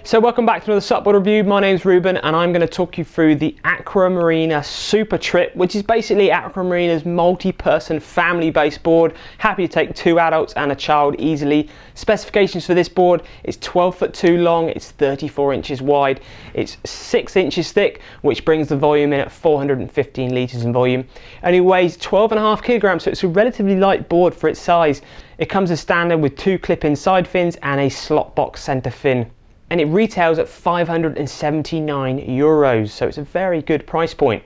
So welcome back to another SUPboarder review. My name's Ruben and I'm going to talk you through the Aqua Marina Super Trip, which is basically Aqua Marina's multi-person family-based board. Happy to take 2 adults and a child easily. Specifications for this board: it's 12'2" long, it's 34 inches wide, it's 6 inches thick, which brings the volume in at 415 litres in volume. And it weighs 12.5 kilograms, so it's a relatively light board for its size. It comes as standard with 2 clip-in side fins and a slot box centre fin. And it retails at €579, so it's a very good price point.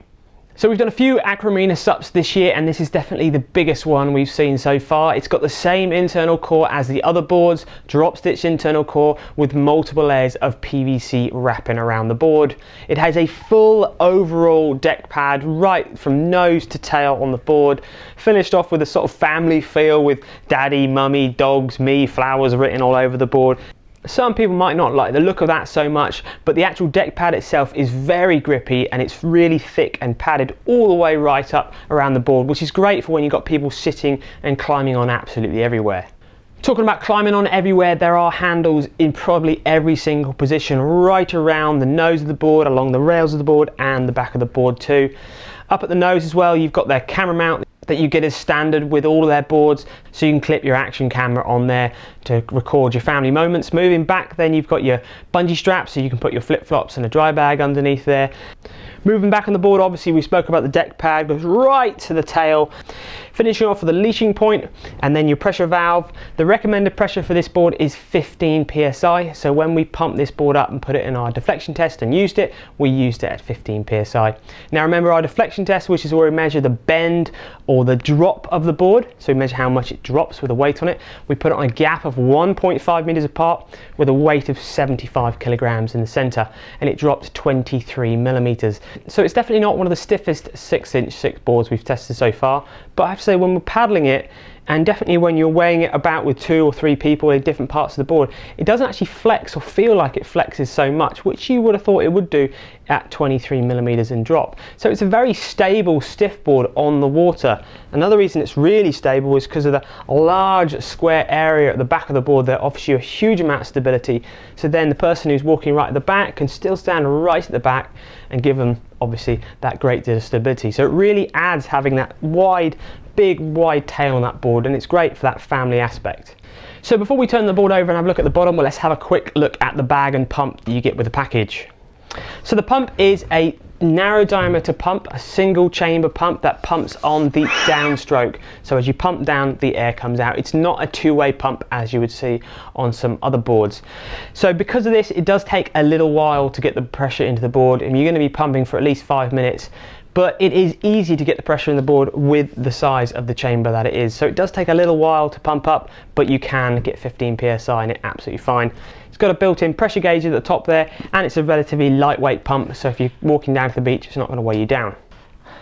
So we've done a few Aqua Marina SUPs this year, and this is definitely the biggest one we've seen so far. It's got the same internal core as the other boards, drop stitch internal core with multiple layers of PVC wrapping around the board. It has a full overall deck pad right from nose to tail on the board, finished off with a sort of family feel with daddy, mummy, dogs, me, flowers written all over the board. Some people might not like the look of that so much, but the actual deck pad itself is very grippy and it's really thick and padded all the way right up around the board, which is great for when you've got people sitting and climbing on absolutely everywhere. Talking about climbing on everywhere, there are handles in probably every single position right around the nose of the board, along the rails of the board and the back of the board too. Up at the nose as well, you've got their camera mount that you get as standard with all of their boards, so you can clip your action camera on there to record your family moments. Moving back, then you've got your bungee straps, so you can put your flip-flops and a dry bag underneath there. Moving back on the board, obviously we spoke about the deck pad, goes right to the tail. Finishing off with a leashing point and then your pressure valve. The recommended pressure for this board is 15 psi, so when we pumped this board up and put it in our deflection test and used it, we used it at 15 psi. Now remember, our deflection test, which is where we measure the bend or the drop of the board, so we measure how much it drops with a weight on it. We put it on a gap of 1.5 meters apart with a weight of 75 kilograms in the center, and it dropped 23 millimeters. So it's definitely not one of the stiffest 6-inch 6 boards we've tested so far, but I have to say, when we're paddling it, and definitely when you're weighing it about with 2 or 3 people in different parts of the board, it doesn't actually flex or feel like it flexes so much, which you would have thought it would do at 23 millimeters in drop. So it's a very stable, stiff board on the water. Another reason it's really stable is because of the large square area at the back of the board that offers you a huge amount of stability. So then the person who's walking right at the back can still stand right at the back and give them obviously that great deal of stability. So it really adds having that big wide tail on that board, and it's great for that family aspect. So before we turn the board over and have a look at the bottom, well, let's have a quick look at the bag and pump that you get with the package. So the pump is a narrow diameter pump, a single chamber pump that pumps on the downstroke. So as you pump down, the air comes out. It's not a two-way pump as you would see on some other boards. So because of this, it does take a little while to get the pressure into the board, and you're going to be pumping for at least 5 minutes. But it is easy to get the pressure in the board with the size of the chamber that it is. So it does take a little while to pump up, but you can get 15 psi and it's absolutely fine. It's got a built-in pressure gauge at the top there, and it's a relatively lightweight pump, so if you're walking down to the beach, it's not going to weigh you down.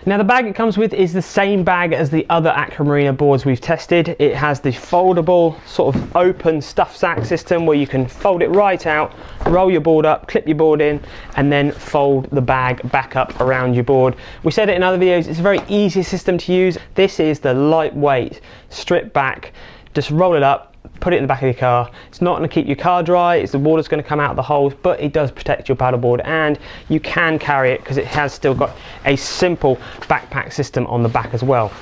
Now the bag it comes with is the same bag as the other Aqua Marina boards we've tested. It has the foldable sort of open stuff sack system where you can fold it right out, roll your board up, clip your board in, and then fold the bag back up around your board. We said it in other videos, it's a very easy system to use. This is the lightweight, strip back, just roll it up, put it in the back of your car. It's not going to keep your car dry, the water's going to come out of the holes, but it does protect your paddleboard, and you can carry it because it has still got a simple backpack system on the back as well.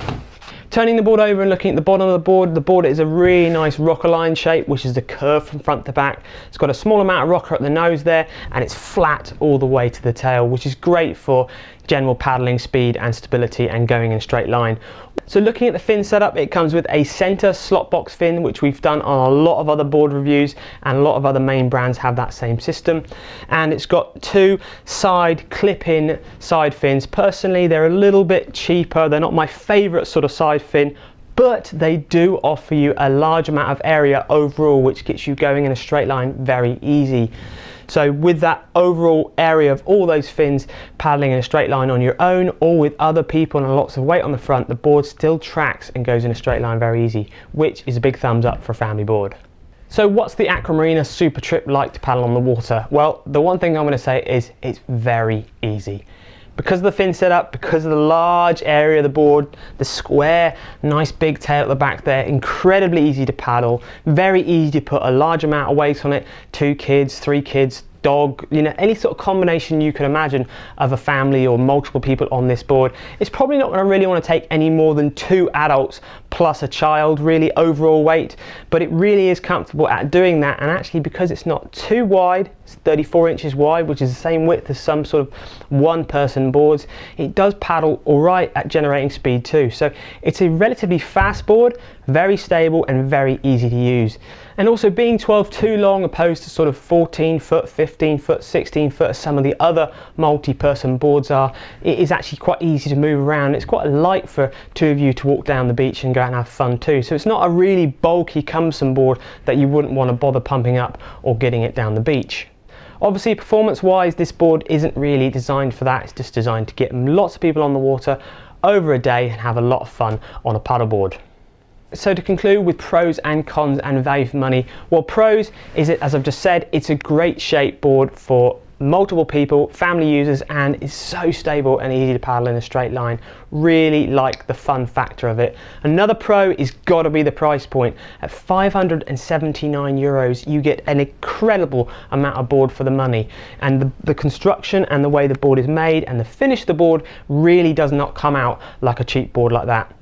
Turning the board over and looking at the bottom of the board is a really nice rocker line shape, which is the curve from front to back. It's got a small amount of rocker at the nose there, and it's flat all the way to the tail, which is great for general paddling speed and stability and going in a straight line. So looking at the fin setup, it comes with a center slot box fin, which we've done on a lot of other board reviews, and a lot of other main brands have that same system. And it's got 2 side clip-in side fins. Personally, they're a little bit cheaper. They're not my favorite sort of side fin, but they do offer you a large amount of area overall, which gets you going in a straight line very easy. So with that overall area of all those fins, paddling in a straight line on your own or with other people and lots of weight on the front, the board still tracks and goes in a straight line very easy, which is a big thumbs up for a family board. So what's the Aqua Marina Super Trip like to paddle on the water? Well, the one thing I'm going to say is it's very easy. Because of the fin setup, because of the large area of the board, the square, nice big tail at the back there, incredibly easy to paddle, very easy to put a large amount of weight on it, 2 kids, 3 kids, dog, you know, any sort of combination you can imagine of a family or multiple people on this board. It's probably not going to really want to take any more than 2 adults plus a child really overall weight, but it really is comfortable at doing that. And actually, because it's not too wide, it's 34 inches wide, which is the same width as some sort of one-person boards, it does paddle all right at generating speed too. So it's a relatively fast board, very stable and very easy to use. And also, being 12.2 long opposed to sort of 14 foot, 15 foot, 16 foot as some of the other multi-person boards are, it is actually quite easy to move around. It's quite light for 2 of you to walk down the beach and go out and have fun too. So it's not a really bulky, cumbersome board that you wouldn't want to bother pumping up or getting it down the beach. Obviously, performance-wise, this board isn't really designed for that. It's just designed to get lots of people on the water over a day and have a lot of fun on a paddleboard. So to conclude with pros and cons and value for money, well, pros is it, as I've just said, it's a great shape board for multiple people, family users, and it's so stable and easy to paddle in a straight line. Really like the fun factor of it. Another pro is got to be the price point. At 579 euros, you get an incredible amount of board for the money, and the construction and the way the board is made and the finish of the board really does not come out like a cheap board like that.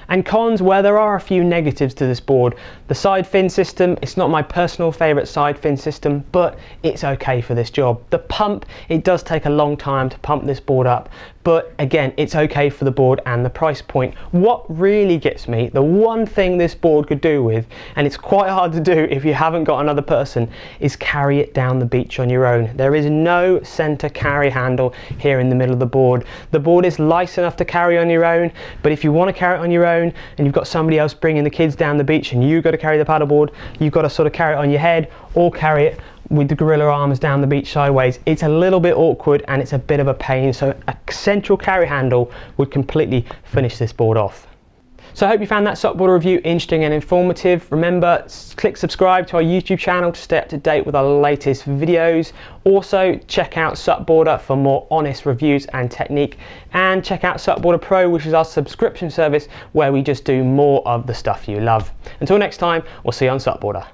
And cons, well, there are a few negatives to this board. The side fin system, it's not my personal favourite side fin system, but it's okay for this job. The pump, it does take a long time to pump this board up, but again, it's okay for the board and the price point. What really gets me, the one thing this board could do with, and it's quite hard to do if you haven't got another person, is carry it down the beach on your own. There is no centre carry handle here in the middle of the board. The board is light enough to carry on your own, but if you want to carry it on your own and you've got somebody else bringing the kids down the beach and you've got to carry the paddleboard, you've got to sort of carry it on your head or carry it with the gorilla arms down the beach sideways. It's a little bit awkward and it's a bit of a pain, so a central carry handle would completely finish this board off. So I hope you found that SUPboarder review interesting and informative. Remember, click subscribe to our YouTube channel to stay up to date with our latest videos. Also, check out SUPboarder for more honest reviews and technique, and check out SUPboarder Pro, which is our subscription service where we just do more of the stuff you love. Until next time, we'll see you on SUPboarder.